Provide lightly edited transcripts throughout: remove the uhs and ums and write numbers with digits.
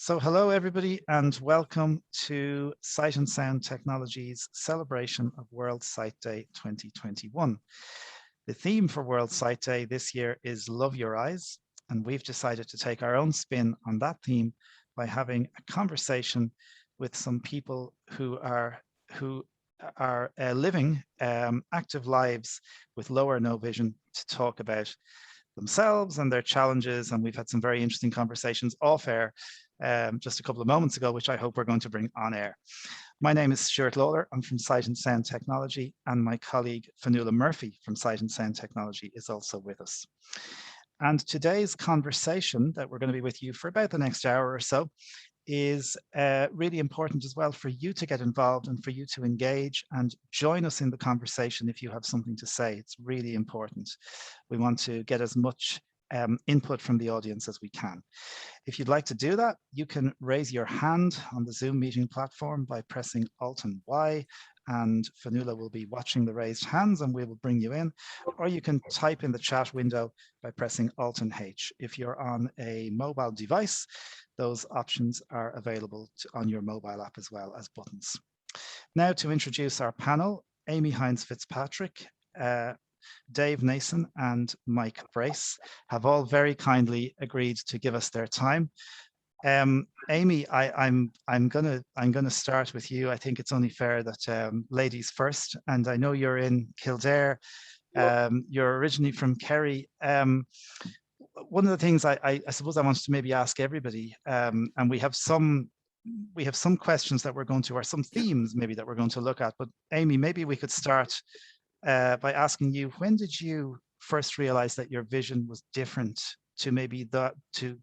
So hello everybody and welcome to Sight and Sound Technologies celebration of World Sight Day 2021. The theme for World Sight Day this year is Love Your Eyes, and we've decided to take our own spin on that theme by having a conversation with some people who are living active lives with low or no vision to talk about themselves and their challenges. And we've had some very interesting conversations off air just a couple of moments ago, which I hope we're going to bring on air. My name is Stuart Lawler. I'm from Sight and Sound Technology, and my colleague Fionnuala Murphy from Sight and Sound Technology is also with us. And today's conversation that we're going to be with you for about the next hour or so is really important as well for you to get involved and for you to engage and join us in the conversation if you have something to say. It's really important. We want to get as much input from the audience as we can. If you'd like to do that, you can raise your hand on the Zoom meeting platform by pressing Alt and Y, and Fionnuala will be watching the raised hands and we will bring you in, or you can type in the chat window by pressing Alt and H. If you're on a mobile device, those options are available on your mobile app as well as buttons. Now to introduce our panel, Amy Hines-Fitzpatrick, Dave Nason and Mike Brace have all very kindly agreed to give us their time. Amy, I'm gonna start with you. I think it's only fair that ladies first, and I know you're in Kildare. You're originally from Kerry. One of the things I suppose I wanted to maybe ask everybody, and we have some questions that we're going to, or some themes maybe that we're going to look at. But Amy, maybe we could start by asking you, when did you first realize that your vision was different to maybe that to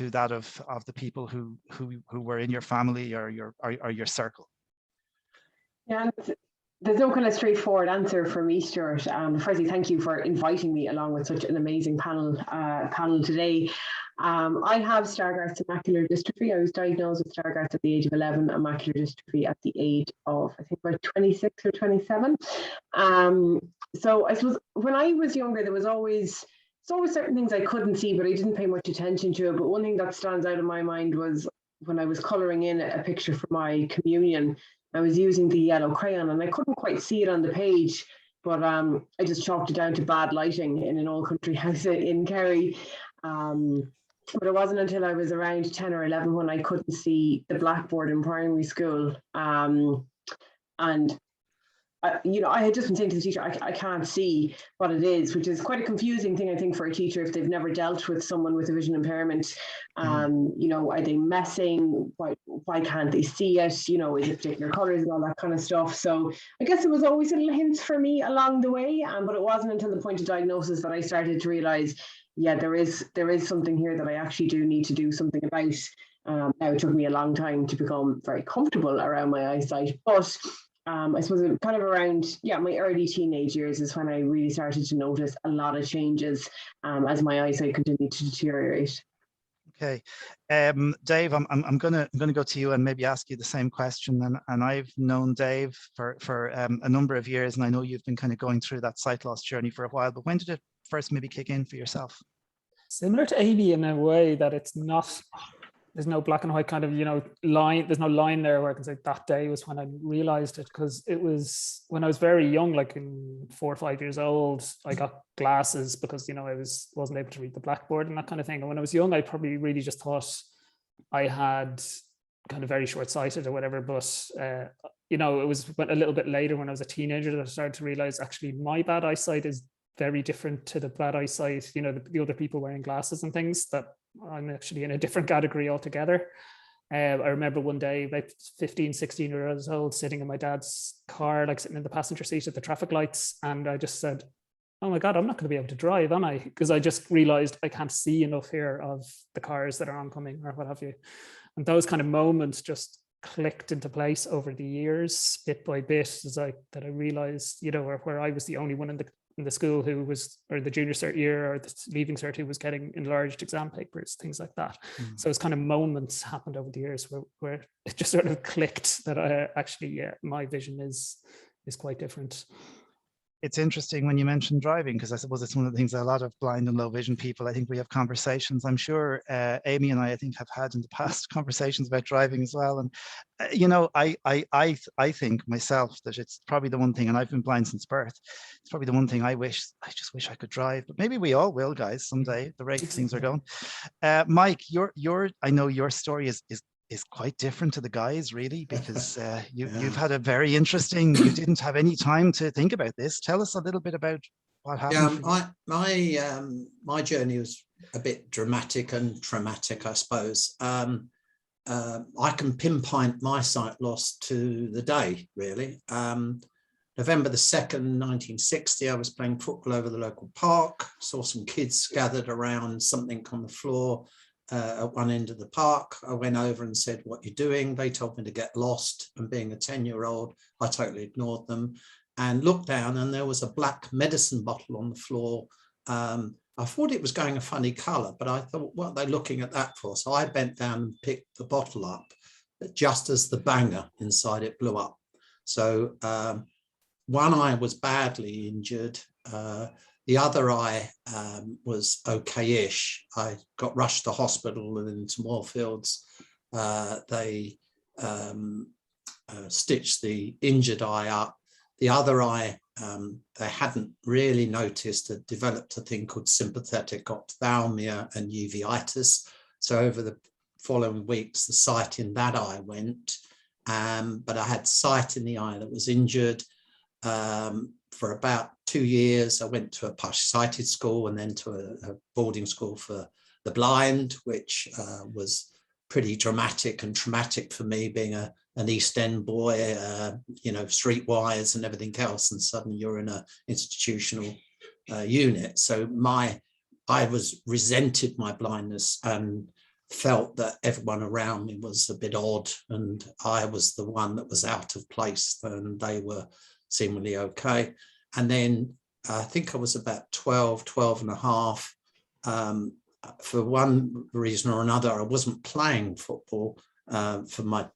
that of the people who were in your family or your circle? Yeah, there's no kind of straightforward answer for me, Stuart. Firstly, thank you for inviting me along with such an amazing panel today. I have Stargardt's macular dystrophy. I was diagnosed with Stargardt's at the age of 11 and macular dystrophy at the age of, I think, about 26 or 27. So I suppose when I was younger, there was always certain things I couldn't see, but I didn't pay much attention to it. But one thing that stands out in my mind was when I was colouring in a picture for my communion, I was using the yellow crayon and I couldn't quite see it on the page, but I just chalked it down to bad lighting in an old country house in Kerry. But it wasn't until I was around 10 or 11 when I couldn't see the blackboard in primary school. And I had just been saying to the teacher, I can't see what it is, which is quite a confusing thing, I think, for a teacher if they've never dealt with someone with a vision impairment. Are they messing? Why can't they see it? Is it particular colours and all that kind of stuff? So I guess it was always little hints for me along the way, but it wasn't until the point of diagnosis that I started to realise, yeah, there is something here that I actually do need to do something about. Now it took me a long time to become very comfortable around my eyesight, but I suppose kind of around, my early teenage years is when I really started to notice a lot of changes as my eyesight continued to deteriorate. Okay, Dave, I'm gonna go to you and maybe ask you the same question. And I've known Dave for a number of years, and I know you've been kind of going through that sight loss journey for a while. But when did it first maybe kick in for yourself? Similar to Amy in a way that it's not. There's no black and white kind of, line. There's no line there where I can say that day was when I realized it, because it was when I was very young, like in 4 or 5 years old, I got glasses because, I wasn't able to read the blackboard and that kind of thing. And when I was young, I probably really just thought I had kind of very short-sighted or whatever. But, it was a little bit later when I was a teenager that I started to realize actually my bad eyesight is very different to the bad eyesight, the other people wearing glasses and things, that I'm actually in a different category altogether. I remember one day about 15, 16 years old, sitting in my dad's car, like sitting in the passenger seat at the traffic lights. And I just said, oh my God, I'm not going to be able to drive, am I? Because I just realized I can't see enough here of the cars that are oncoming or what have you. And those kind of moments just clicked into place over the years, bit by bit, that I realized, where I was the only one in the school who was, or the junior cert year or the leaving cert who was getting enlarged exam papers, things like that. So it's kind of moments happened over the years where it just sort of clicked that my vision is quite different. it's interesting when you mentioned driving, because I suppose it's one of the things that a lot of blind and low vision people, I think we have conversations. I'm sure Amy and I think, have had in the past conversations about driving as well. And I think myself that it's probably the one thing, and I've been blind since birth. It's probably the one thing I just wish I could drive. But maybe we all will, guys, someday. The rate things are going. Mike, I know your story is quite different to the guys, really, because you've had a very interesting, you didn't have any time to think about this. Tell us a little bit about what happened. My journey was a bit dramatic and traumatic, I suppose. I can pinpoint my sight loss to the day, really. November the 2nd, 1960, I was playing football over the local park, saw some kids gathered around something on the floor at one end of the park. I went over and said, "What you doing?" They told me to get lost, and being a 10-year-old, I totally ignored them and looked down, and there was a black medicine bottle on the floor. I thought it was going a funny color, but I thought, what are they looking at that for? So I bent down and picked the bottle up just as the banger inside it blew up. So one eye was badly injured. The other eye was okay-ish. I got rushed to hospital and into Moorfields. They stitched the injured eye up. The other eye, they hadn't really noticed, had developed a thing called sympathetic ophthalmia and uveitis. So over the following weeks, the sight in that eye went. But I had sight in the eye that was injured. For about 2 years, I went to a partially sighted school and then to a boarding school for the blind, which was pretty dramatic and traumatic for me, being an East End boy, streetwise and everything else, and suddenly you're in an institutional unit. So I resented my blindness and felt that everyone around me was a bit odd, and I was the one that was out of place, and they were seemingly okay. And then I think I was about 12 and a half. For one reason or another, I wasn't playing football for my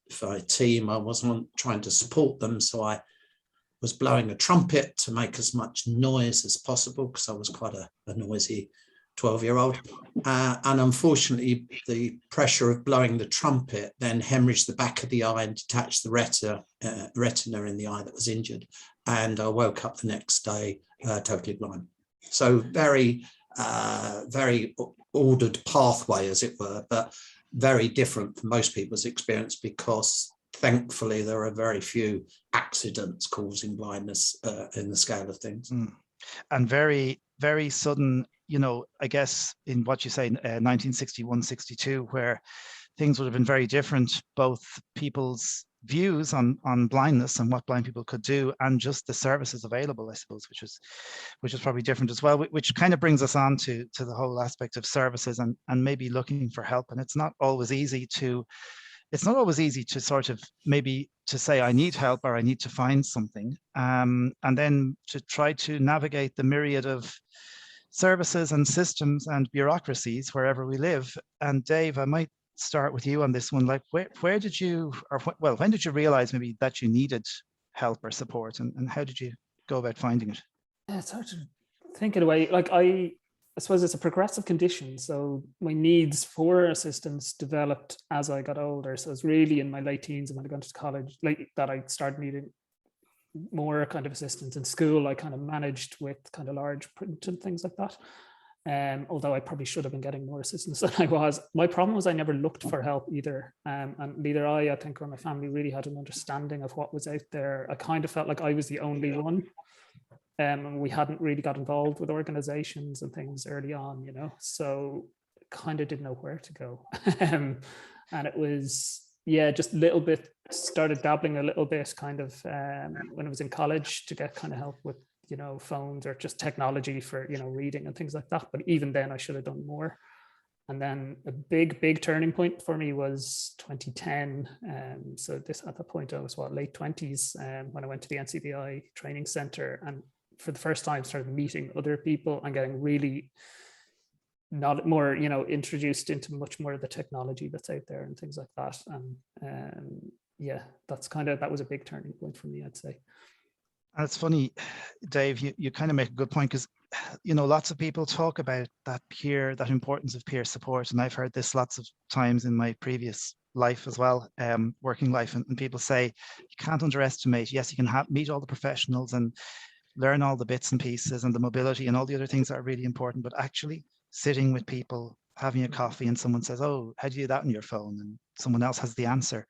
team. I wasn't trying to support them. So I was blowing a trumpet to make as much noise as possible, because I was quite a noisy 12-year-old. And unfortunately, the pressure of blowing the trumpet then hemorrhaged the back of the eye and detached the retina in the eye that was injured. And I woke up the next day totally blind. So very, very ordered pathway, as it were, but very different from most people's experience, because thankfully there are very few accidents causing blindness in the scale of things. And very, very sudden, I guess in what you say, 1961, 62, where things would have been very different, both people's views on blindness and what blind people could do, and just the services available, I suppose, which is probably different as well, which kind of brings us on to the whole aspect of services and maybe looking for help. And it's not always easy to sort of maybe to say I need help or I need to find something, and then to try to navigate the myriad of services and systems and bureaucracies wherever we live. And Dave, I might start with you on this one. Like, where did you, when did you realize maybe that you needed help or support, and how did you go about finding it? Yeah, it's hard to think in a way. Like I suppose it's a progressive condition. So my needs for assistance developed as I got older. So it's really in my late teens and when I got to college, that I started needing more kind of assistance. In school, I kind of managed with kind of large print and things like that. Although I probably should have been getting more assistance than I was. My problem was I never looked for help either. And neither I think, or my family really had an understanding of what was out there. I kind of felt like I was the only one. And we hadn't really got involved with organizations and things early on, so kind of didn't know where to go. And it was, just a little bit, started dabbling a little bit kind of when I was in college to get kind of help with, phones or just technology for, reading and things like that. But even then I should have done more. And then a big turning point for me was 2010. So at that point I was late 20s when I went to the NCBI training center, and for the first time started meeting other people and getting really not more, introduced into much more of the technology that's out there and things like that. And that was a big turning point for me, I'd say. And it's funny, Dave, you kind of make a good point, because lots of people talk about that importance of peer support, and I've heard this lots of times in my previous life as well, working life, and people say you can't underestimate. Yes, you can meet all the professionals and learn all the bits and pieces and the mobility and all the other things that are really important, but actually sitting with people, having a coffee, and someone says, "Oh, how do you do that on your phone?" and someone else has the answer.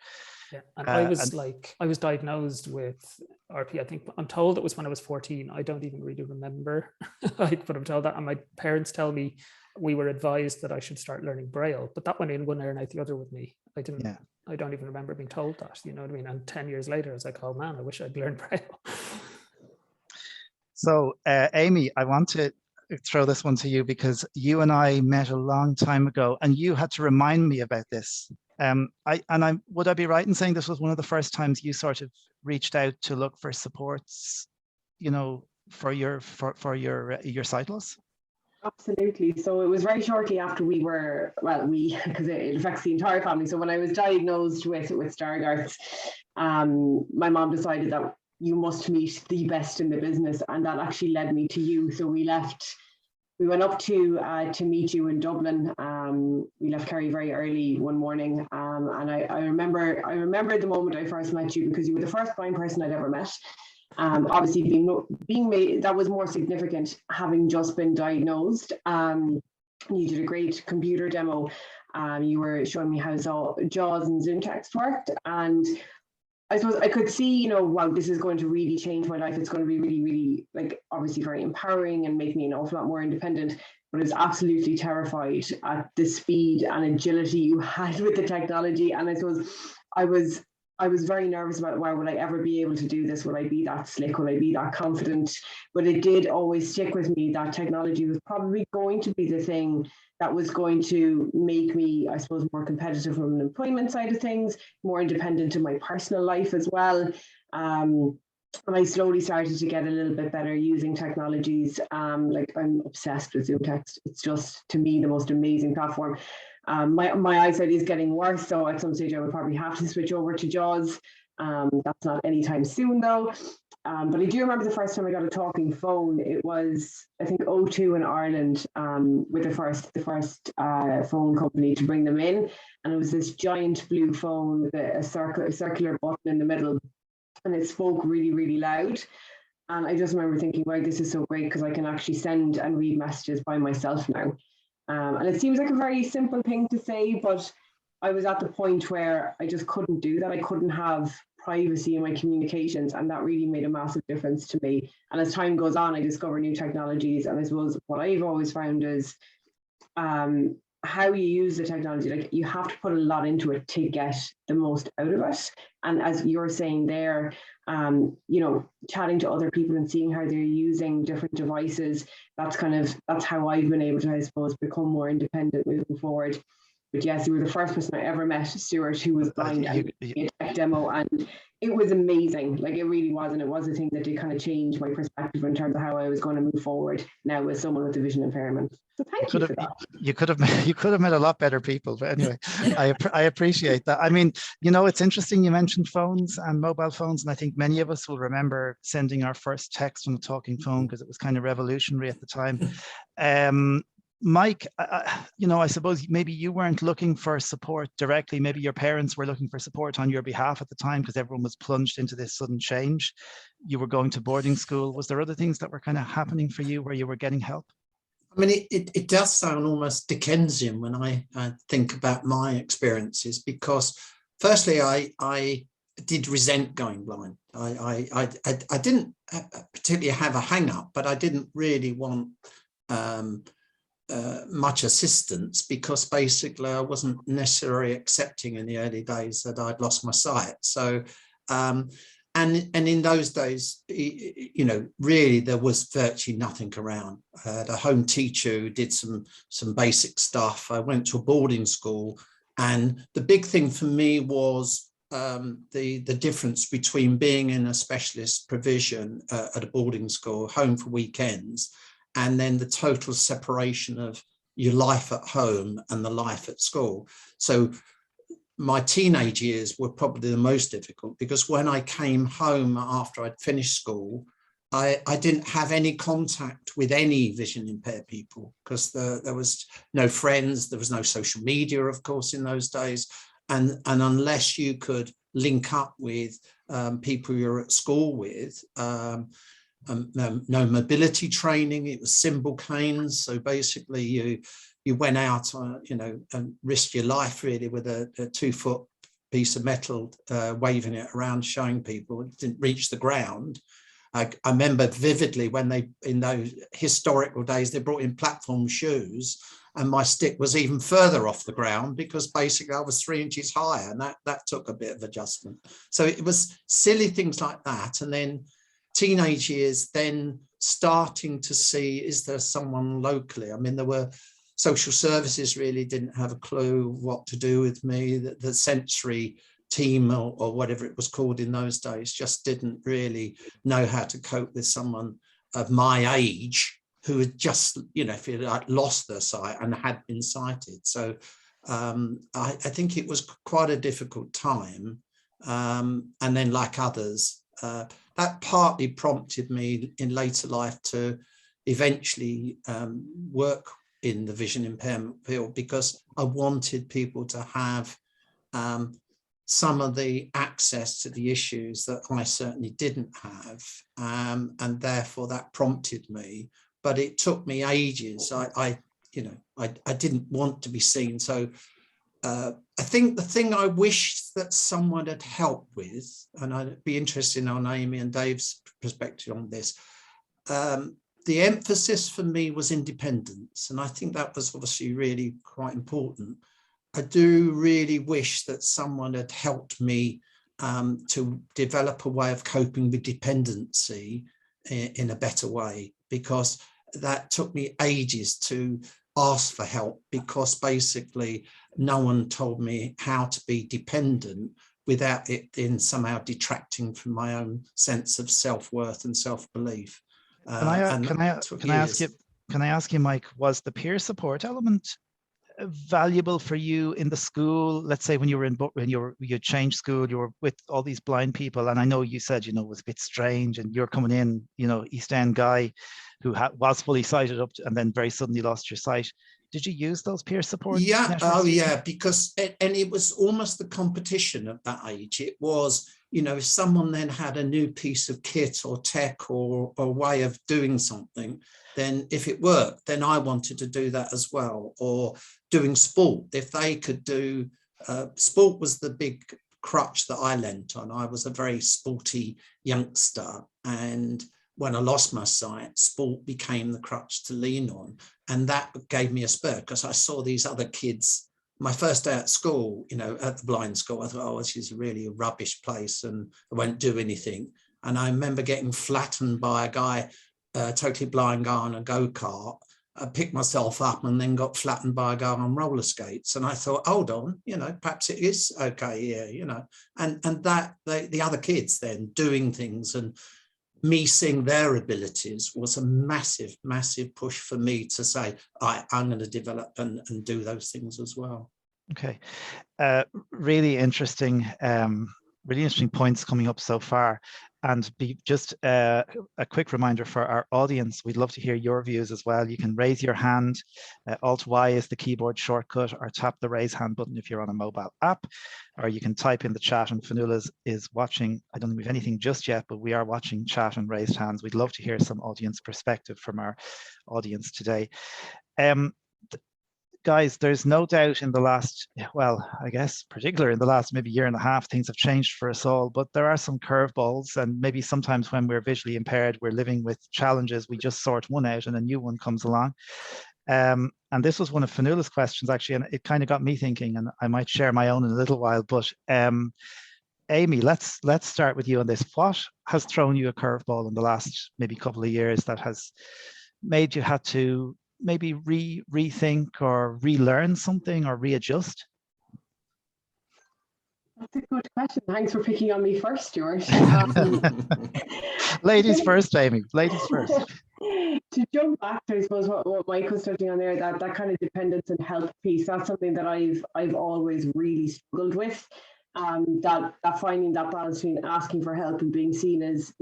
Yeah, and I was diagnosed with RP. I think I'm told it was when I was 14. I don't even really remember, but I'm told that, and my parents tell me we were advised that I should start learning Braille, but that went in one ear and out the other with me. I didn't. Yeah. I don't even remember being told that. You know what I mean? And 10 years later, I was like, "Oh man, I wish I'd learned Braille." So, Amy, I want to throw this one to you, because you and I met a long time ago, and you had to remind me about this. Would I be right in saying this was one of the first times you sort of reached out to look for supports, for your sight loss? Absolutely. So it was very shortly after because it affects the entire family. So when I was diagnosed with Stargardt's, my mom decided that you must meet the best in the business, and that actually led me to you. So we went up to meet you in Dublin. We left Kerry very early one morning, and I remember the moment I first met you, because you were the first blind person I'd ever met. Obviously, being made, that was more significant, having just been diagnosed. You did a great computer demo. You were showing me how JAWS and Zoom text worked, and I suppose I could see, wow, this is going to really change my life. It's going to be really, really, obviously very empowering and make me an awful lot more independent. But I was absolutely terrified at the speed and agility you had with the technology. And I suppose I was very nervous about, wow, will I ever be able to do this? Will I be that slick? Will I be that confident? But it did always stick with me that technology was probably going to be the thing that was going to make me, I suppose, more competitive from an employment side of things, more independent in my personal life as well. And I slowly started to get a little bit better using technologies. I'm obsessed with Zoom text. It's just, to me, the most amazing platform. My eyesight is getting worse, so at some stage I would probably have to switch over to JAWS. That's not anytime soon though. But I do remember the first time I got a talking phone. It was, I think, O2 in Ireland, with the first phone company to bring them in, and it was this giant blue phone with a circular button in the middle, and it spoke really, really loud. And I just remember thinking, wow, this is so great, because I can actually send and read messages by myself now. And it seems like a very simple thing to say, but I was at the point where I just couldn't do that. I couldn't have privacy in my communications, and that really made a massive difference to me. And as time goes on, I discover new technologies, and I suppose what I've always found is how you use the technology. You have to put a lot into it to get the most out of it. And as you're saying there, chatting to other people and seeing how they're using different devices, that's how I've been able to, I suppose, become more independent moving forward. But yes, you were the first person I ever met, Stuart, who was blind, and a tech demo, and it was amazing. It really was, and it was a thing that did kind of change my perspective in terms of how I was going to move forward now as someone with a vision impairment. So thank you for that. You could have met a lot better people, but anyway, I appreciate that. I mean, it's interesting you mentioned phones and mobile phones, and I think many of us will remember sending our first text on a talking phone, because it was kind of revolutionary at the time. Mike, I suppose maybe you weren't looking for support directly. Maybe your parents were looking for support on your behalf at the time, because everyone was plunged into this sudden change. You were going to boarding school. Was there other things that were kind of happening for you where you were getting help? I mean, it does sound almost Dickensian when I think about my experiences, because firstly, I did resent going blind. I didn't particularly have a hang up, but I didn't really want much assistance, because basically I wasn't necessarily accepting in the early days that I'd lost my sight. So and in those days, really there was virtually nothing around. The home teacher who did some basic stuff. I went to a boarding school, and the big thing for me was the difference between being in a specialist provision at a boarding school, home for weekends, and then the total separation of your life at home and the life at school. So my teenage years were probably the most difficult, because when I came home after I'd finished school, I didn't have any contact with any vision impaired people, because there was no friends, there was no social media, of course, in those days. And unless you could link up with people you're at school with, no mobility training, it was symbol canes. So basically you went out, and risked your life really with a 2-foot piece of metal, waving it around, showing people. It didn't reach the ground. I remember vividly when in those historical days, they brought in platform shoes, and my stick was even further off the ground, because basically I was 3 inches higher, and that took a bit of adjustment. So it was silly things like that. And then teenage years, then starting to see, is there someone locally? I mean, there were social services really didn't have a clue what to do with me. The sensory team or whatever it was called in those days just didn't really know how to cope with someone of my age who had just, if you like, lost their sight and had been sighted. So I think it was quite a difficult time. And then, like others, that partly prompted me in later life to eventually work in the vision impairment field, because I wanted people to have some of the access to the issues that I certainly didn't have, and therefore that prompted me. But it took me ages. I didn't want to be seen. So I think the thing I wish that someone had helped with, and I'd be interested on Amy and Dave's perspective on this, the emphasis for me was independence. And I think that was obviously really quite important. I do really wish that someone had helped me to develop a way of coping with dependency in a better way, because that took me ages to ask for help, because basically no one told me how to be dependent without it in somehow detracting from my own sense of self-worth and self-belief. Can I ask you, Mike, was the peer support element valuable for you in the school? Let's say when you were you changed school, you were with all these blind people, and I know you said it was a bit strange, and you're coming in, East End guy who was fully sighted up and then very suddenly lost your sight. Did you use those peer support networks? Oh yeah, because it was almost the competition at that age. It was, if someone then had a new piece of kit or tech or way of doing something, then if it worked, then I wanted to do that as well. Or doing sport, if they could do, sport was the big crutch that I lent on. I was a very sporty youngster, and when I lost my sight, sport became the crutch to lean on. And that gave me a spur, because I saw these other kids. My first day at school, at the blind school, I thought, oh, this is really a rubbish place and I won't do anything. And I remember getting flattened by a guy, a totally blind guy on a go-kart. I picked myself up and then got flattened by a guy on roller skates. And I thought, hold on, perhaps it is okay here, and that the other kids then doing things and me seeing their abilities was a massive, massive push for me to say, I'm going to develop and do those things as well. Okay. Really interesting points coming up so far. And just a quick reminder for our audience, we'd love to hear your views as well. You can raise your hand. Alt-Y is the keyboard shortcut, or tap the raise hand button if you're on a mobile app, or you can type in the chat, and Fionnuala is watching. I don't think we have anything just yet, but we are watching chat and raised hands. We'd love to hear some audience perspective from our audience today. Guys, there's no doubt in the last, I guess particularly in the last maybe year and a half, things have changed for us all, but there are some curveballs, and maybe sometimes when we're visually impaired, we're living with challenges, we just sort one out and a new one comes along. And this was one of Fionnuala's questions actually, and it kind of got me thinking, and I might share my own in a little while, but Amy, let's start with you on this. What has thrown you a curveball in the last maybe couple of years that has made you have to maybe rethink or relearn something or readjust? That's a good question. Thanks for picking on me first, Stuart. Ladies first, Amy. Ladies first. To jump back to, I suppose, what Mike was touching on there, that kind of dependence and help piece, that's something that I've always really struggled with. That finding that balance between asking for help and being seen as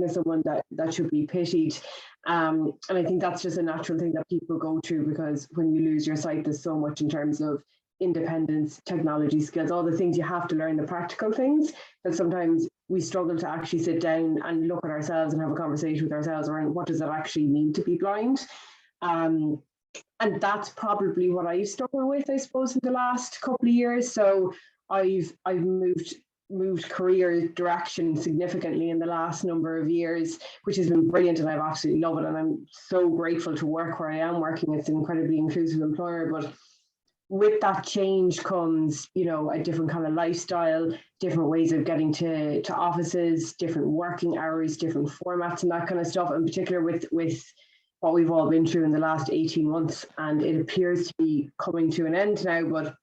someone that should be pitied. And I think that's just a natural thing that people go through, because when you lose your sight, there's so much in terms of independence, technology skills, all the things you have to learn, the practical things, that sometimes we struggle to actually sit down and look at ourselves and have a conversation with ourselves around what does it actually mean to be blind. And that's probably what I struggle with, I suppose, in the last couple of years. So I've moved career direction significantly in the last number of years, which has been brilliant, and I've absolutely loved it. And I'm so grateful to work where I am working. It's an incredibly inclusive employer, but with that change comes, a different kind of lifestyle, different ways of getting to offices, different working hours, different formats and that kind of stuff, in particular with what we've all been through in the last 18 months. And it appears to be coming to an end now, but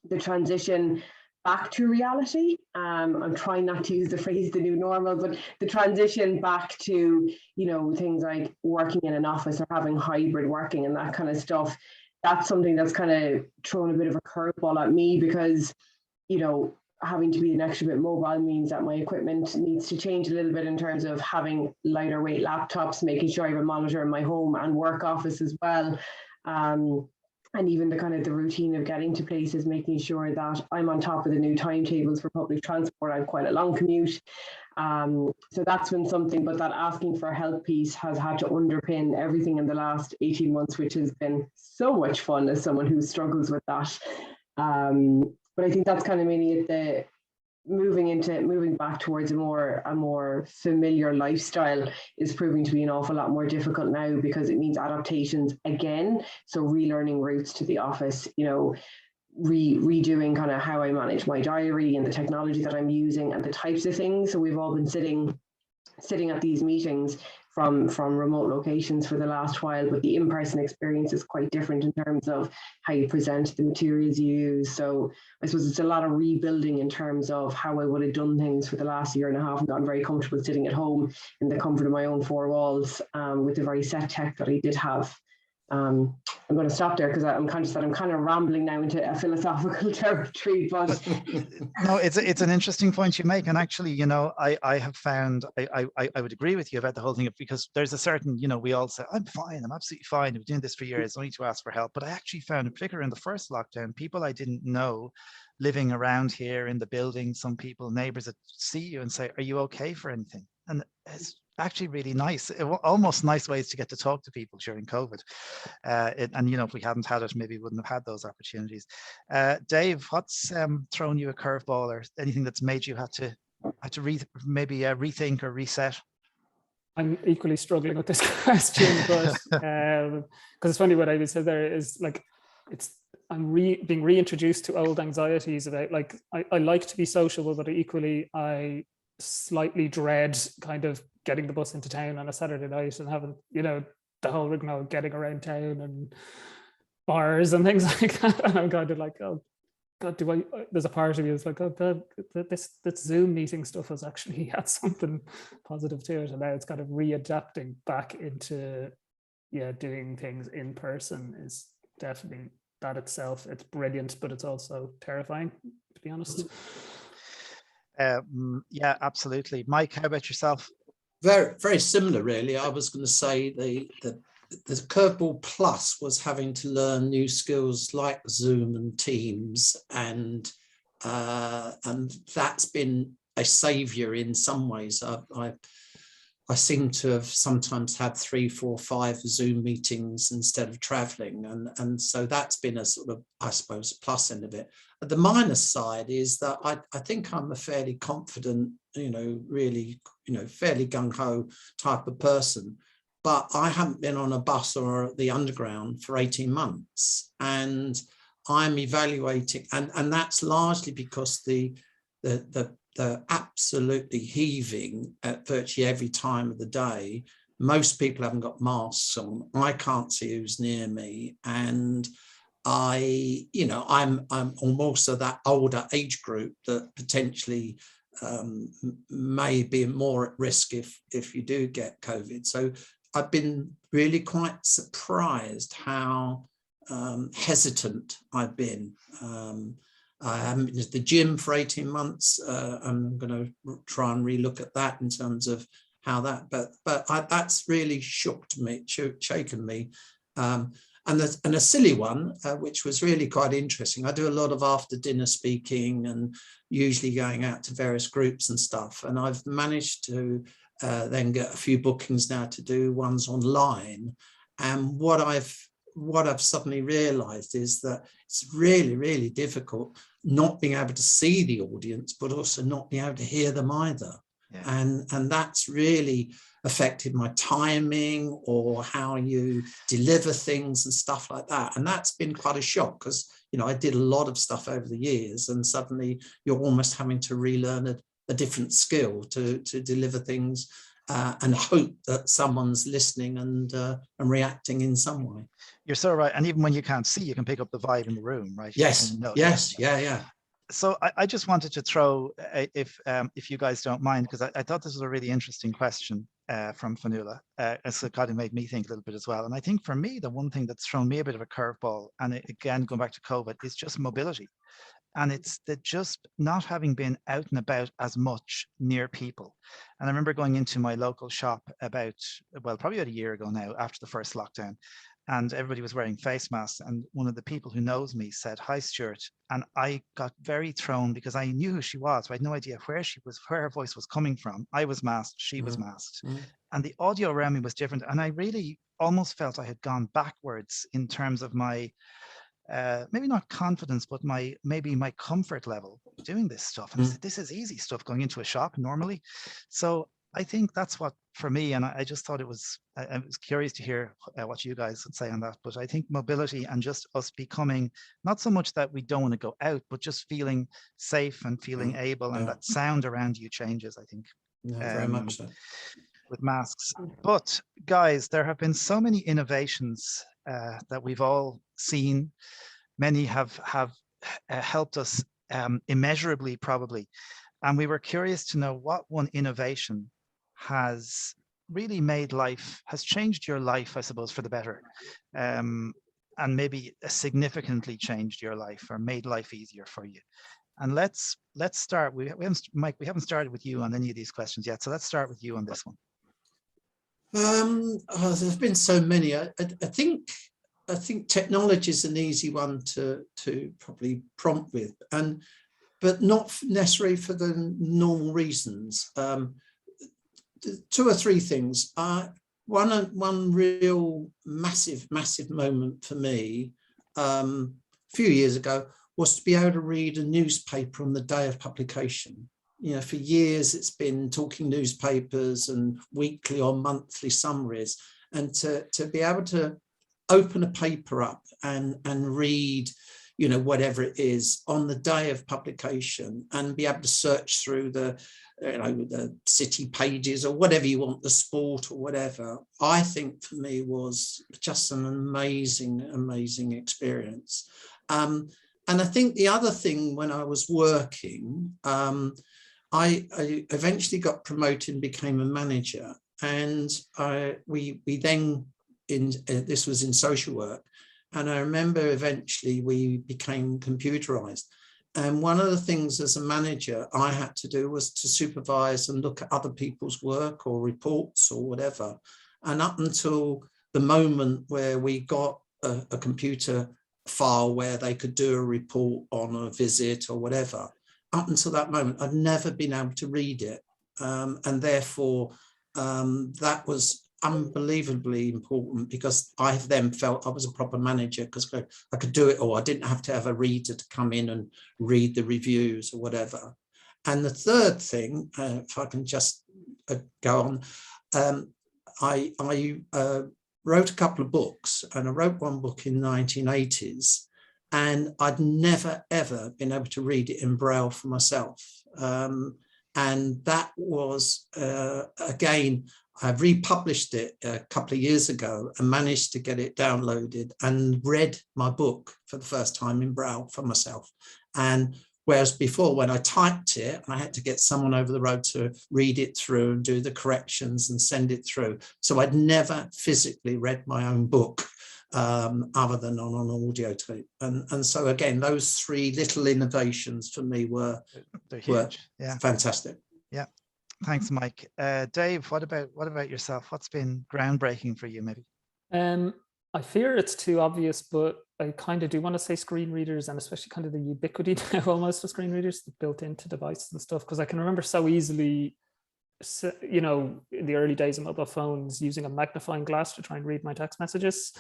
the transition back to reality, I'm trying not to use the phrase the new normal, but the transition back to, things like working in an office or having hybrid working and that kind of stuff, that's something that's kind of thrown a bit of a curveball at me, because, having to be an extra bit mobile means that my equipment needs to change a little bit in terms of having lighter weight laptops, making sure I have a monitor in my home and work office as well. And even the routine of getting to places, making sure that I'm on top of the new timetables for public transport. I have quite a long commute. So that's been something, but that asking for help piece has had to underpin everything in the last 18 months, which has been so much fun as someone who struggles with that. But I think that's kind of mainly the moving back towards a more familiar lifestyle is proving to be an awful lot more difficult now, because it means adaptations again. So relearning routes to the office, redoing kind of how I manage my diary and the technology that I'm using and the types of things. So we've all been sitting at these meetings from remote locations for the last while, but the in-person experience is quite different in terms of how you present the materials you use. So I suppose it's a lot of rebuilding in terms of how I would have done things for the last year and a half, and gotten very comfortable sitting at home in the comfort of my own four walls, with the very set tech that I did have. I'm going to stop there because I'm conscious that I'm kind of rambling now into a philosophical territory, but no, it's an interesting point you make. And actually, I have found, I would agree with you about the whole thing, because there's a certain, we all say, I'm fine, I'm absolutely fine, I've been doing this for years, I don't need to ask for help. But I actually found, in particular in the first lockdown, people I didn't know living around here in the building, some people, neighbors that see you and say, are you okay for anything? And it's actually really nice, almost nice ways to get to talk to people during COVID. And if we hadn't had it, maybe we wouldn't have had those opportunities. Dave, what's thrown you a curveball, or anything that's made you have to rethink or reset? I'm equally struggling with this question, but because it's funny, what I would say there is I'm being reintroduced to old anxieties about, I like to be sociable, but equally I slightly dread kind of getting the bus into town on a Saturday night and having, the whole rigmarole of getting around town and bars and things like that. And I'm kind of like, oh God, there's a part of you that's like, oh God, this Zoom meeting stuff has actually had something positive to it. And now it's kind of readapting back into, doing things in person is definitely, that itself, it's brilliant, but it's also terrifying, to be honest. Yeah, absolutely. Mike, how about yourself? Very, very similar, really. I was going to say the curveball plus was having to learn new skills like Zoom and Teams, and that's been a savior in some ways. I seem to have sometimes had 3, 4, 5 Zoom meetings instead of traveling. And so that's been a sort of, I suppose, a plus end of it. The minus side is that I think I'm a fairly confident, really, fairly gung-ho type of person, but I haven't been on a bus or the underground for 18 months. And I'm evaluating, and that's largely because the absolutely heaving at virtually every time of the day. Most people haven't got masks on. I can't see who's near me, and I'm almost of that older age group that potentially may be more at risk if you do get COVID. So I've been really quite surprised how hesitant I've been. I haven't been to the gym for 18 months. I'm going to try and relook at that in terms of how that, but that's really shocked me, shaken me. And a silly one, which was really quite interesting. I do a lot of after dinner speaking and usually going out to various groups and stuff. And I've managed to then get a few bookings now to do ones online. And what I've suddenly realized is that it's really, really difficult not being able to see the audience, but also not being able to hear them either. Yeah. And that's really affected my timing or how you deliver things and stuff like that. And that's been quite a shock because, you know, I did a lot of stuff over the years and suddenly you're almost having to relearn a different skill to deliver things and hope that someone's listening and reacting in some way. You're so right. And even when you can't see, you can pick up the vibe in the room, right? Yes, yes, yeah. So I just wanted to throw, if you guys don't mind, because I thought this was a really interesting question from Fanula. So it kind of made me think a little bit as well. And I think for me, the one thing that's thrown me a bit of a curveball, and again, going back to COVID, is just mobility. And it's the just not having been out and about as much near people. And I remember going into my local shop probably about a year ago now, after the first lockdown, and everybody was wearing face masks. And one of the people who knows me said, "Hi, Stuart." And I got very thrown because I knew who she was, but I had no idea where her voice was coming from. I was masked, she was masked. And the audio around me was different. And I really almost felt I had gone backwards in terms of my, maybe not confidence, but maybe my comfort level doing this stuff. And I said, this is easy stuff going into a shop normally. So I think that's what, for me, and I just thought I was curious to hear what you guys would say on that. But I think mobility and just us becoming, not so much that we don't want to go out, but just feeling safe and feeling able, and that sound around you changes, I think. Yeah, very much so. With masks. But guys, there have been so many innovations that we've all seen. Many have helped us immeasurably, probably. And we were curious to know what one innovation has really has changed your life, I suppose, for the better. And maybe significantly changed your life or made life easier for you. And let's start. Mike, we haven't started with you on any of these questions yet. So let's start with you on this one. There's been so many. I think technology is an easy one to probably prompt with, but not necessarily for the normal reasons. 2 or 3 things. One real massive moment for me a few years ago was to be able to read a newspaper on the day of publication. You know, for years it's been talking newspapers and weekly or monthly summaries, and to be able to open a paper up and read, you know, whatever it is on the day of publication and be able to search through the city pages or whatever you want, the sport or whatever, I think for me was just an amazing experience. And I think the other thing, when I was working, I eventually got promoted and became a manager, and we then, this was in social work, and I remember eventually we became computerized. And one of the things as a manager I had to do was to supervise and look at other people's work or reports or whatever. And up until the moment where we got a computer file where they could do a report on a visit or whatever, up until that moment, I'd never been able to read it. And therefore, that was unbelievably important, because I then felt I was a proper manager because I could do it all. I didn't have to have a reader to come in and read the reviews or whatever. And the third thing, if I can just go on, I wrote a couple of books, and I wrote one book in the 1980s, and I'd never, ever been able to read it in Braille for myself. And that was, again, I republished it a couple of years ago and managed to get it downloaded and read my book for the first time in Braille for myself. And Whereas before, when I typed it, I had to get someone over the road to read it through and do the corrections and send it through. So I'd never physically read my own book other than on an audio tape. And so again, those three little innovations for me were huge. Yeah, fantastic. Yeah. Thanks, Mike. Dave, what about yourself? What's been groundbreaking for you, maybe? I fear it's too obvious, but I kind of do want to say screen readers, and especially kind of the ubiquity now almost of screen readers built into devices and stuff. Because I can remember so easily, you know, in the early days of mobile phones, using a magnifying glass to try and read my text messages.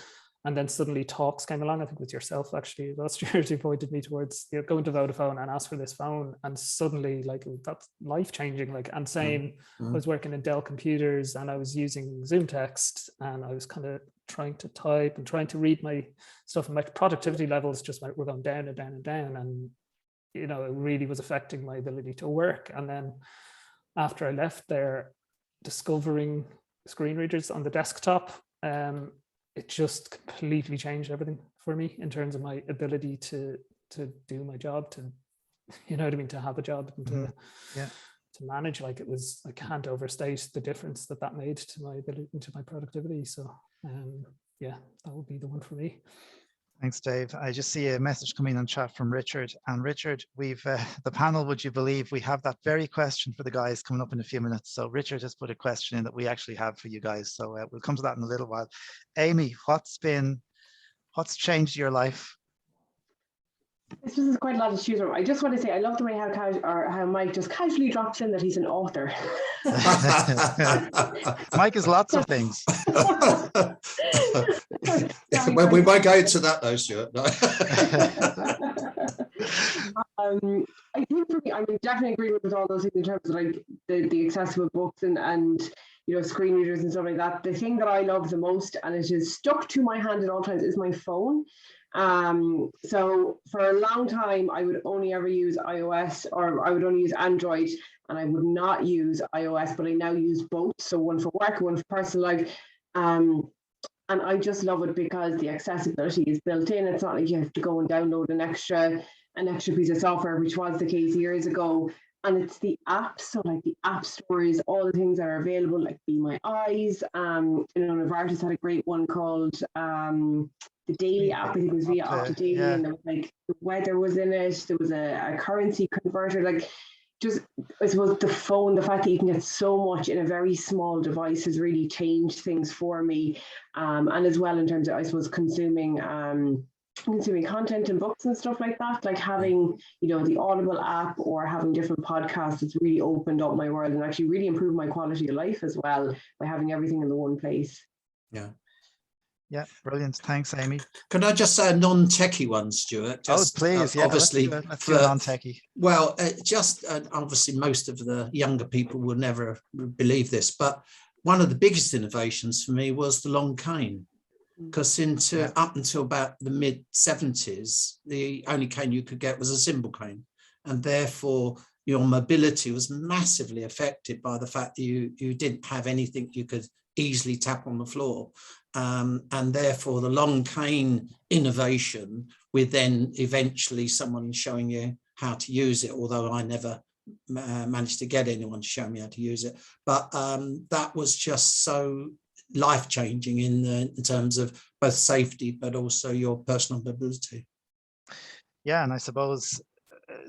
And then suddenly Talks came along. I think it was yourself actually last year who pointed me towards, you know, going to Vodafone and ask for this phone. And suddenly, like, that's life changing. Like, and same, I was working in Dell computers and I was using Zoom text and I was kind of trying to type and trying to read my stuff, and my productivity levels just were going down and down and down. And, you know, it really was affecting my ability to work. And then after I left there, discovering screen readers on the desktop, it just completely changed everything for me in terms of my ability to do my job, to, you know what I mean, to have a job and to manage. Like, it was, I can't overstate the difference that made to my ability, to my productivity. So yeah, that would be the one for me. Thanks, Dave. I just see a message coming on chat from Richard. And Richard, we've the panel, would you believe, we have that very question for the guys coming up in a few minutes. So Richard has put a question in that we actually have for you guys. So we'll come to that in a little while. Amy, what's changed your life? This is quite a lot of choose from. I just want to say I love the way how Mike just casually drops in that he's an author. Mike is lots of things. Well, we might go into that though, Stuart. I think for me, I mean, definitely agree with all those things in terms of like the accessible books and you know, screen readers and stuff like that. The thing that I love the most, and it is stuck to my hand at all times, is my phone. So for a long time I would only ever use iOS, or I would only use Android, and I would not use iOS, but I now use both. So one for work, one for personal life. And I just love it because the accessibility is built in. It's not like you have to go and download an extra piece of software, which was the case years ago. And it's the apps. So like the app store is all the things that are available, like Be My Eyes. You know, Novartis had a great one called the Daily app. I think it was via Opta Daily, and there was like the weather was in it. There was a currency converter. Like, just, I suppose the phone, the fact that you can get so much in a very small device has really changed things for me. And as well in terms of, I suppose, consuming content and books and stuff like that, like having, you know, the Audible app or having different podcasts, it's really opened up my world and actually really improved my quality of life as well by having everything in the one place. Yeah. Yeah, brilliant. Thanks, Amy. Can I just say a non-techie one, Stuart? Just, please. Yeah, obviously, let's do a non-techie. Well, obviously, most of the younger people will never believe this, but one of the biggest innovations for me was the long cane, because up until about the mid-70s, the only cane you could get was a symbol cane, and therefore your mobility was massively affected by the fact that you didn't have anything you could easily tap on the floor. And therefore the long cane innovation, with then eventually someone showing you how to use it, although I never managed to get anyone to show me how to use it. But that was just so life-changing in terms of both safety, but also your personal mobility. Yeah, and I suppose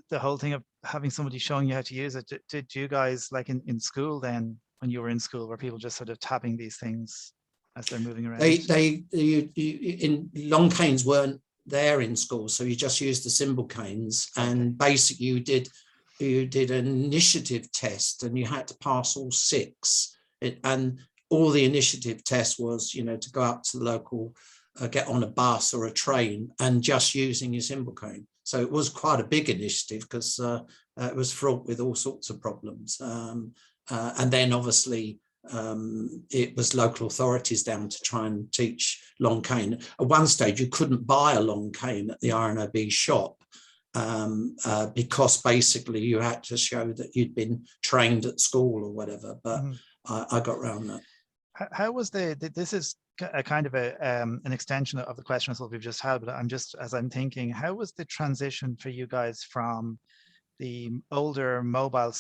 the whole thing of having somebody showing you how to use it, did you guys, like in school then, when you were in school, were people just sort of tapping these things as they're moving around? In long canes weren't there in school, so you just used the symbol canes, and basically you did an initiative test, and you had to pass all 6. And all the initiative test was, you know, to go up to the local, get on a bus or a train, and just using your symbol cane. So it was quite a big initiative because it was fraught with all sorts of problems. And then obviously it was local authorities down to try and teach long cane. At one stage, you couldn't buy a long cane at the RNOB shop because basically you had to show that you'd been trained at school or whatever. But I got around that. How was this is a kind of an extension of the question we've just had, but I'm just, as I'm thinking, how was the transition for you guys from the older mobile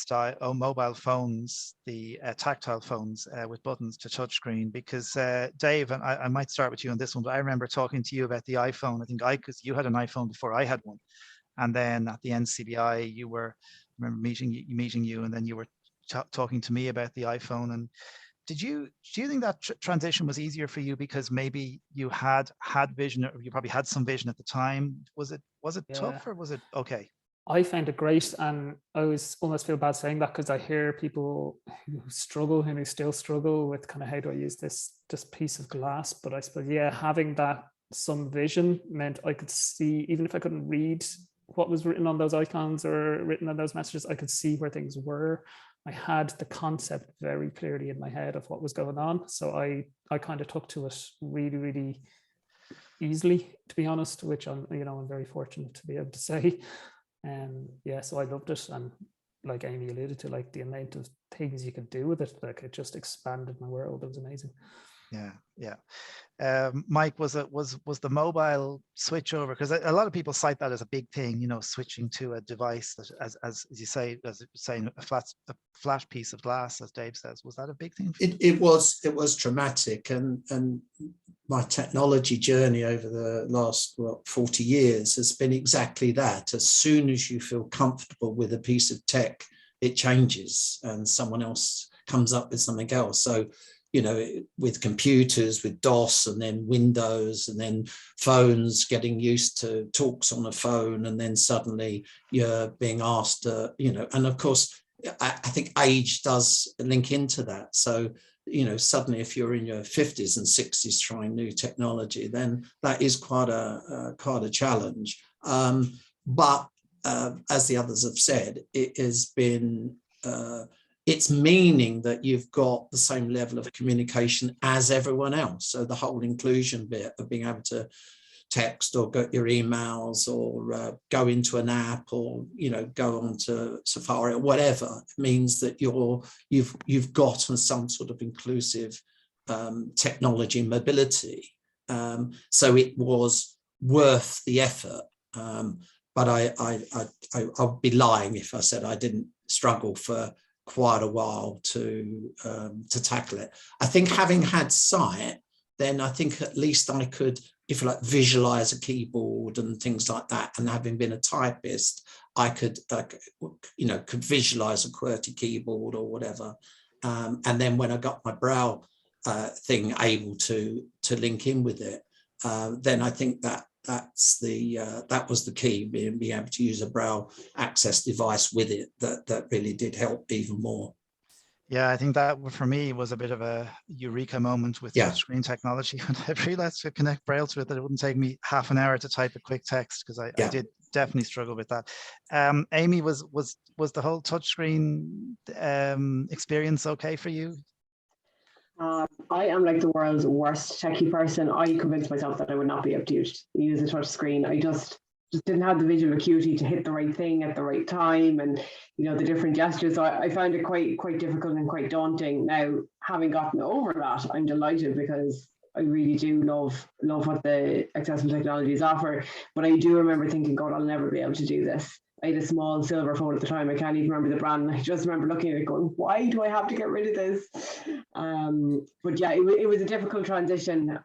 phones, the tactile phones with buttons to touchscreen. Because Dave, and I might start with you on this one, but I remember talking to you about the iPhone. I think because you had an iPhone before I had one, and then at the NCBI, I remember meeting you, and then you were talking to me about the iPhone. And do you think that transition was easier for you because maybe you had vision, or you probably had some vision at the time? Was it tough, or was it okay? I found it great, and I almost feel bad saying that because I hear people who struggle and who still struggle with kind of how do I use this piece of glass. But I suppose, yeah, having that some vision meant I could see, even if I couldn't read what was written on those icons or written on those messages, I could see where things were. I had the concept very clearly in my head of what was going on. So I kind of took to it really, really easily, to be honest, which I'm very fortunate to be able to say. Yeah, so I loved it. And like Amy alluded to, like the amount of things you could do with it, like it just expanded my world. It was amazing. Yeah. Mike, was the mobile switch over? Because a lot of people cite that as a big thing, switching to a device that, as you say, as saying a flat piece of glass, as Dave says. Was that a big thing for you? It was traumatic, and my technology journey over the last 40 years has been exactly that. As soon as you feel comfortable with a piece of tech, it changes and someone else comes up with something else. So, with computers, with DOS, and then Windows, and then phones, getting used to talks on a phone, and then suddenly you're being asked, and of course, I think age does link into that. So, suddenly if you're in your 50s and 60s trying new technology, then that is quite a challenge. But as the others have said, it has been it's meaning that you've got the same level of communication as everyone else. So the whole inclusion bit of being able to text or get your emails or go into an app or go onto Safari or whatever means that you've got some sort of inclusive technology mobility. So it was worth the effort. But I'd be lying if I said I didn't struggle for quite a while to tackle it. I think having had sight, then I think at least I could, if you like, visualize a keyboard and things like that. And having been a typist, I could visualize a QWERTY keyboard or whatever. And then when I got my Braille thing able to link in with it, then I think that was the key, being able to use a Braille access device with it. That really did help even more. Yeah, I think that for me was a bit of a eureka moment with touchscreen technology when I realized to connect Braille to it that it wouldn't take me half an hour to type a quick text, because I did definitely struggle with that. Amy, was the whole touchscreen experience okay for you? I am like the world's worst techie person. I convinced myself that I would not be able to use a touch screen. I just didn't have the visual acuity to hit the right thing at the right time, and the different gestures. So I found it quite difficult and quite daunting. Now, having gotten over that, I'm delighted, because I really do love what the accessible technologies offer. But I do remember thinking, God, I'll never be able to do this. I had a small silver phone at the time. I can't even remember the brand. I just remember looking at it going, why do I have to get rid of this? But yeah, it was a difficult transition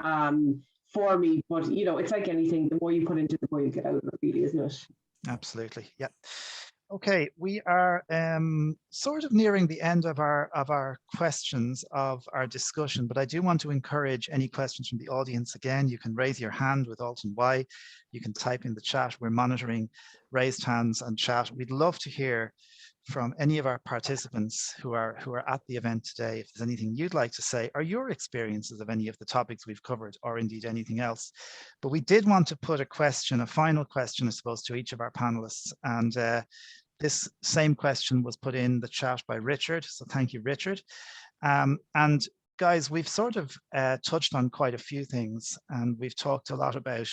for me. But, it's like anything. The more you put into it, the more you get out of it, really, isn't it? Absolutely. Yeah. Okay, we are sort of nearing the end of our questions of our discussion, but I do want to encourage any questions from the audience. Again, you can raise your hand with Alt and Y. You can type in the chat. We're monitoring raised hands and chat. We'd love to hear from any of our participants who are at the event today, if there's anything you'd like to say, or your experiences of any of the topics we've covered, or indeed anything else. But we did want to put a final question, I suppose, to each of our panelists. And this same question was put in the chat by Richard. So thank you, Richard. And guys, we've sort of touched on quite a few things, and we've talked a lot about,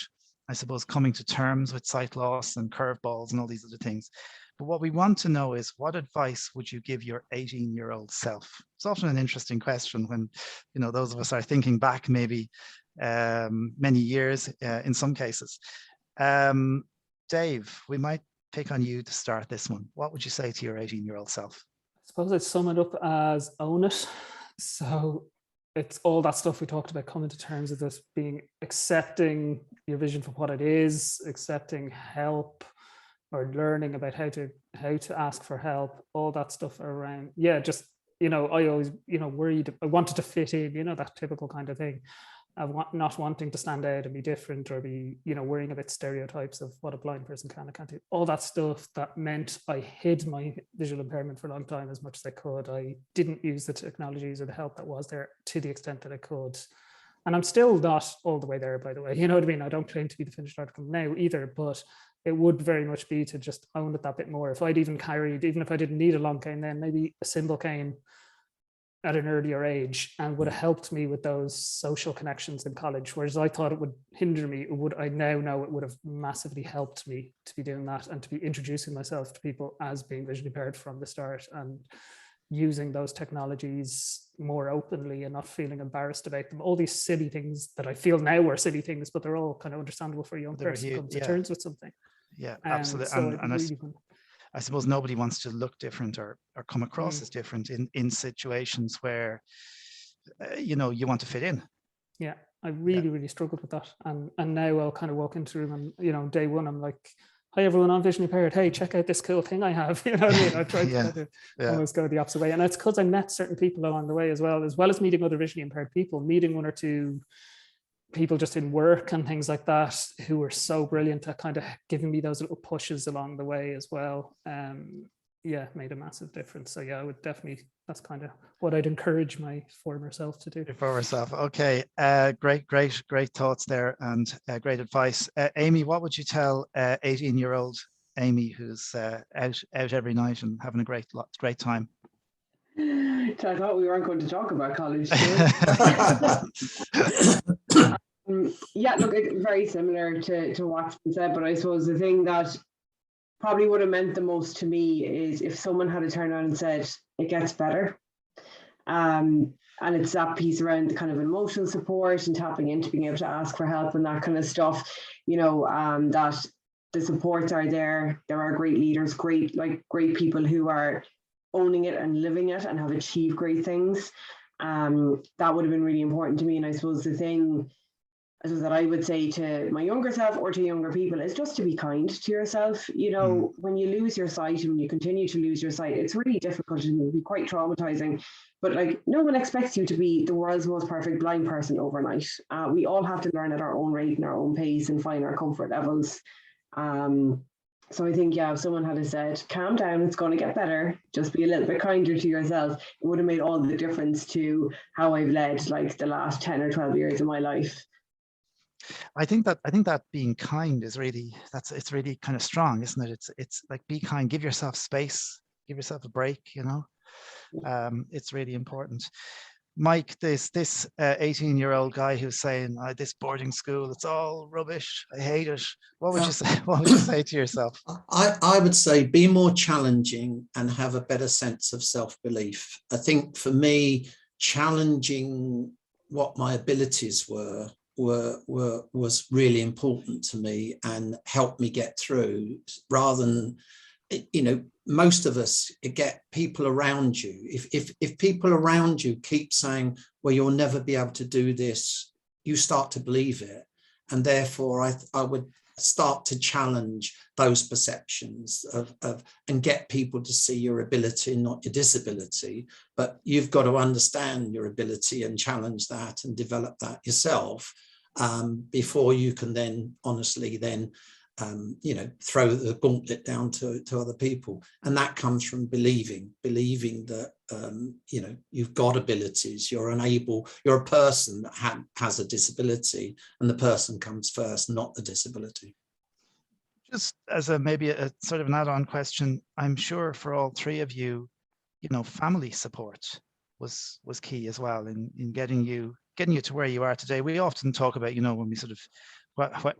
I suppose, coming to terms with sight loss and curveballs and all these other things. But what we want to know is, what advice would you give your 18-year-old self? It's often an interesting question when, those of us are thinking back maybe many years in some cases. Dave, we might pick on you to start this one. What would you say to your 18-year-old self? I suppose I'd sum it up as own it. So it's all that stuff we talked about, coming to terms with this, being accepting your vision for what it is, accepting help, or learning about how to ask for help, all that stuff around. Yeah, just, I always, worried, I wanted to fit in, that typical kind of thing. Not wanting to stand out and be different, or be, worrying about stereotypes of what a blind person can and can't do. All that stuff that meant I hid my visual impairment for a long time as much as I could. I didn't use the technologies or the help that was there to the extent that I could. And I'm still not all the way there, by the way. You know what I mean? I don't claim to be the finished article now either, but it would very much be to just own it that bit more. If I'd even if I didn't need a long cane, then maybe a symbol cane at an earlier age, and would have helped me with those social connections in college. Whereas I thought it would hinder me, I now know it would have massively helped me to be doing that and to be introducing myself to people as being visually impaired from the start, and using those technologies more openly and not feeling embarrassed about them. All these silly things that I feel now are silly things, but they're all kind of understandable for a young person to come to terms with something. Yeah, absolutely. So I suppose nobody wants to look different or come across as different in situations where, you want to fit in. Yeah, I really struggled with that. And now I'll kind of walk into the room and, day one, I'm like, hi, everyone, I'm visually impaired. Hey, check out this cool thing I have. You know what I mean? I've tried to kind of almost go the opposite way. And it's because I met certain people along the way as well as meeting other visually impaired people, meeting one or two people just in work and things like that who were so brilliant at kind of giving me those little pushes along the way as well. Made a massive difference. So I would definitely, that's kind of what I'd encourage my former self to do. Your former self. Okay. Great thoughts there, and great advice. Amy, what would you tell 18-year-old Amy who's out every night and having a great time? I thought we weren't going to talk about college. Look, it's very similar to what's been said, but I suppose the thing that probably would have meant the most to me is if someone had to turn around and said, it gets better. And it's that piece around the kind of emotional support and tapping into being able to ask for help and that kind of stuff, that the supports are there. There are great leaders, great people who are owning it and living it and have achieved great things. That would have been really important to me. And I suppose the thing that I would say to my younger self or to younger people is just to be kind to yourself. When you lose your sight and when you continue to lose your sight, it's really difficult and it can be quite traumatizing. But no one expects you to be the world's most perfect blind person overnight. We all have to learn at our own rate and our own pace and find our comfort levels. So I think, if someone had said, calm down, it's going to get better, just be a little bit kinder to yourself, it would have made all the difference to how I've led the last 10 or 12 years of my life. I think that being kind is really, it's really kind of strong, isn't it? It's like, be kind, give yourself space, give yourself a break, it's really important. Mike, this 18-year-old guy who's saying, this boarding school, it's all rubbish, I hate it. What would you say? What would you say to yourself? I would say be more challenging and have a better sense of self-belief. I think for me, challenging what my abilities was really important to me and helped me get through, rather than, most of us get people around you. If people around you keep saying, well, you'll never be able to do this, you start to believe it. And therefore I would start to challenge those perceptions and get people to see your ability, not your disability. But you've got to understand your ability and challenge that and develop that yourself, before you can then honestly throw the gauntlet down to other people. And that comes from believing that you've got abilities, you're a person that has a disability, and the person comes first, not the disability. Just as maybe a sort of an add-on question, I'm sure for all three of you, family support was key as well in getting you to where you are today. We often talk about, when we sort of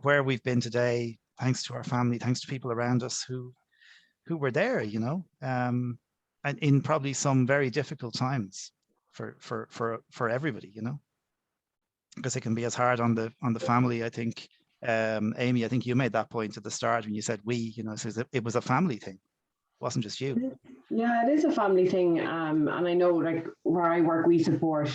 where we've been today, thanks to our family, thanks to people around us who were there, and in probably some very difficult times for everybody, because it can be as hard on the family, I think, Amy, I think you made that point at the start when you said we, so it was a family thing. It wasn't just you. Yeah, it is a family thing. And I know, like, where I work, we support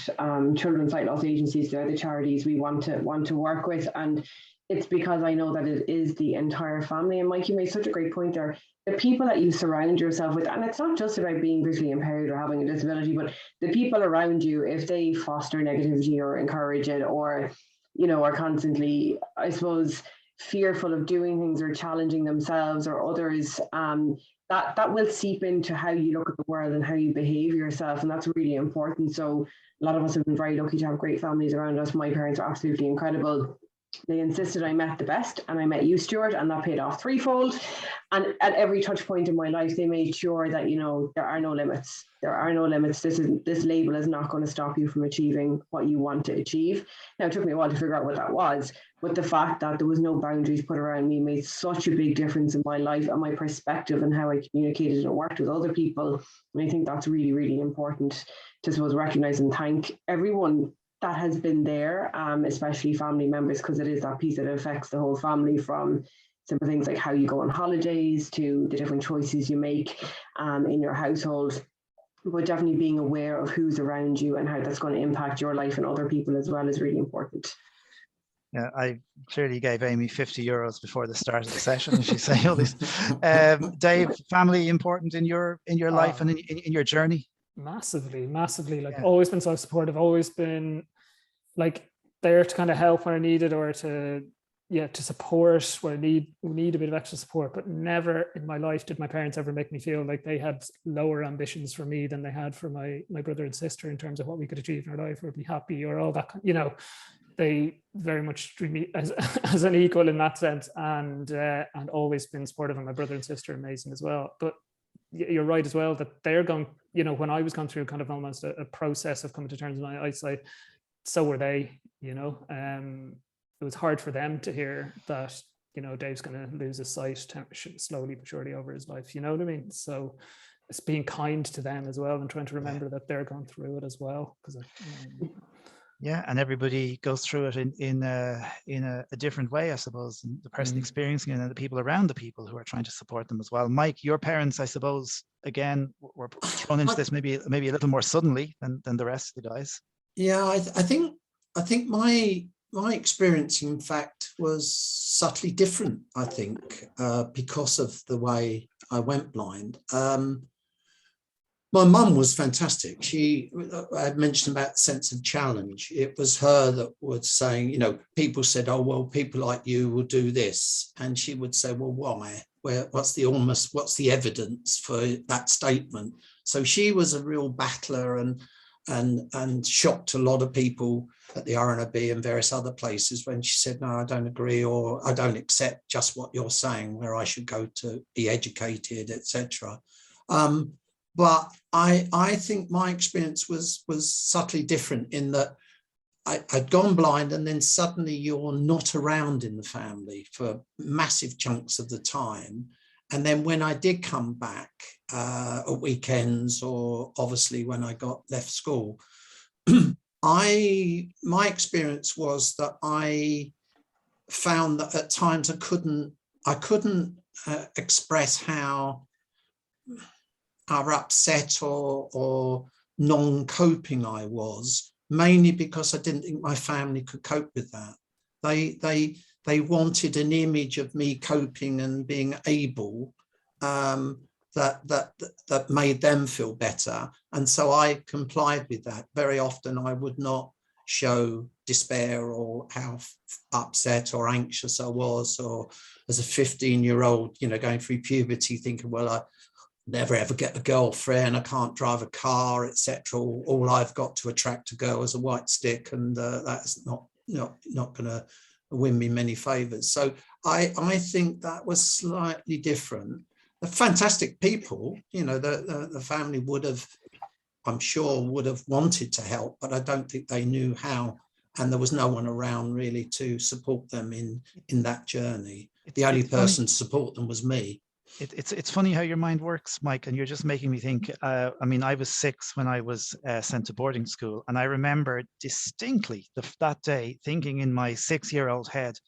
children's sight loss agencies. They're the charities we want to work with. And it's because I know that it is the entire family. And Mike, you made such a great point there. The people that you surround yourself with, and it's not just about being visually impaired or having a disability, but the people around you, if they foster negativity or encourage it, or, are constantly, I suppose, fearful of doing things or challenging themselves or others, that will seep into how you look at the world and how you behave yourself. And that's really important. So a lot of us have been very lucky to have great families around us. My parents are absolutely incredible. They insisted I met the best, and I met you, Stuart, and that paid off threefold. And at every touch point in my life, they made sure that, there are no limits. There are no limits. This label is not going to stop you from achieving what you want to achieve. Now, it took me a while to figure out what that was, but the fact that there was no boundaries put around me made such a big difference in my life and my perspective and how I communicated and worked with other people. And I think that's really, really important to, suppose, recognize and thank everyone that has been there, especially family members, because it is that piece that affects the whole family, from simple things like how you go on holidays to the different choices you make in your household. But definitely being aware of who's around you and how that's going to impact your life and other people as well is really important. Yeah, I clearly gave Amy €50 before the start of the session, and she's saying all this. Dave, family important in your life and in your journey? Massively, like, always been so supportive, always been like there to kind of help when I needed, or to support where I need a bit of extra support. But never in my life did my parents ever make me feel like they had lower ambitions for me than they had for my brother and sister in terms of what we could achieve in our life or be happy or all that. They very much treat me as an equal in that sense, and always been supportive of my brother and sister, amazing as well. But you're right as well that they're going, when I was going through kind of almost a process of coming to terms with my eyesight, so were they. It was hard for them to hear that, Dave's going to lose his sight slowly but surely over his life. You know what I mean? So it's being kind to them as well, and trying to remember that they're going through it as well. Yeah, and everybody goes through it in a different way, I suppose. And the person experiencing it and the people around the people who are trying to support them as well. Mike, your parents, I suppose, again, were thrown into this maybe a little more suddenly than the rest of the guys. Yeah, I think my experience, in fact, was subtly different, I think, because of the way I went blind. My mum was fantastic. I had mentioned about the sense of challenge. It was her that was saying, people said, oh, well, people like you will do this. And she would say, well, why? What's the evidence for that statement? So she was a real battler and shocked a lot of people at the RNLB and various other places when she said, no, I don't agree, or I don't accept just what you're saying, where I should go to be educated, etc. But I think my experience was subtly different in that I'd gone blind, and then suddenly you're not around in the family for massive chunks of the time. And then when I did come back at weekends, or obviously when I got left school, my experience was that I found that at times I couldn't express how upset or non-coping I was, mainly because I didn't think my family could cope with that. They wanted an image of me coping and being able that made them feel better. And so I complied with that. Very often I would not show despair or how upset or anxious I was, or as a 15-year-old, going through puberty, thinking, well, I never ever get a girlfriend, I can't drive a car, etc. All I've got to attract a girl is a white stick, and that's not going to win me many favors. So I think that was slightly different. The fantastic people, the family would have, I'm sure, would have wanted to help, but I don't think they knew how, and there was no one around really to support them in that journey. The only person to support them was me. It's funny how your mind works, Mike, and you're just making me think. I was 6 when I was sent to boarding school, and I remember distinctly that day thinking in my 6-year-old head,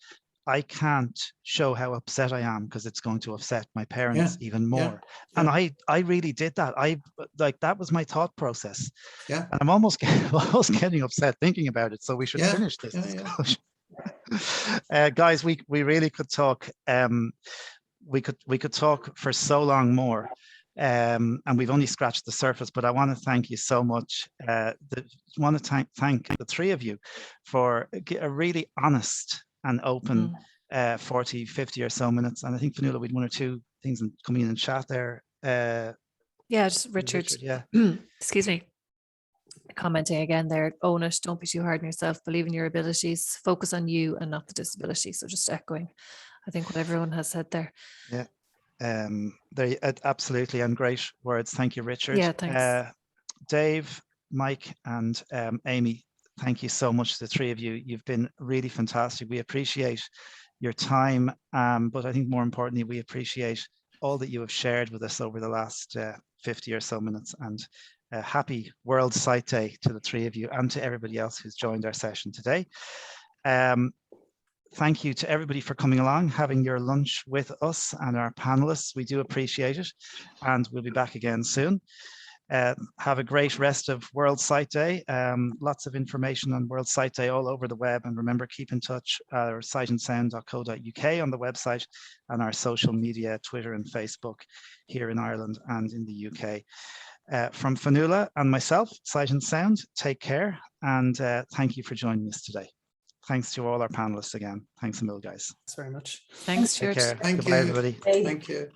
I can't show how upset I am because it's going to upset my parents even more. And I really did that. That was my thought process. Yeah. And I'm almost getting upset thinking about it. So we should finish this discussion. Guys, we really could talk. We could talk for so long more. And we've only scratched the surface, but I want to thank you so much. I want to thank the three of you for a really honest and open 40, 50 or so minutes. And I think, Fionnuala, we had one or two things coming in and chat there. Just Richard, excuse me, commenting again there, own it, don't be too hard on yourself, believe in your abilities, focus on you and not the disability. So just echoing, I think, what everyone has said there. Yeah. There, absolutely, and great words. Thank you, Richard. Yeah, thanks. Dave, Mike, and Amy, thank you so much, the three of you. You've been really fantastic. We appreciate your time, but I think more importantly, we appreciate all that you have shared with us over the last 50 or so minutes. And happy World Sight Day to the three of you and to everybody else who's joined our session today. Thank you to everybody for coming along, having your lunch with us and our panelists. We do appreciate it, and we'll be back again soon. Have a great rest of World Sight Day. Lots of information on World Sight Day all over the web. And remember, keep in touch at sightandsound.co.uk on the website, and our social media, Twitter and Facebook here in Ireland and in the UK. From Fionnuala and myself, Sight and Sound, take care, and thank you for joining us today. Thanks to all our panelists again. Thanks a million, guys. Thanks very much. Thanks, Take Stuart. care. Thank Goodbye, you. everybody. Thank you.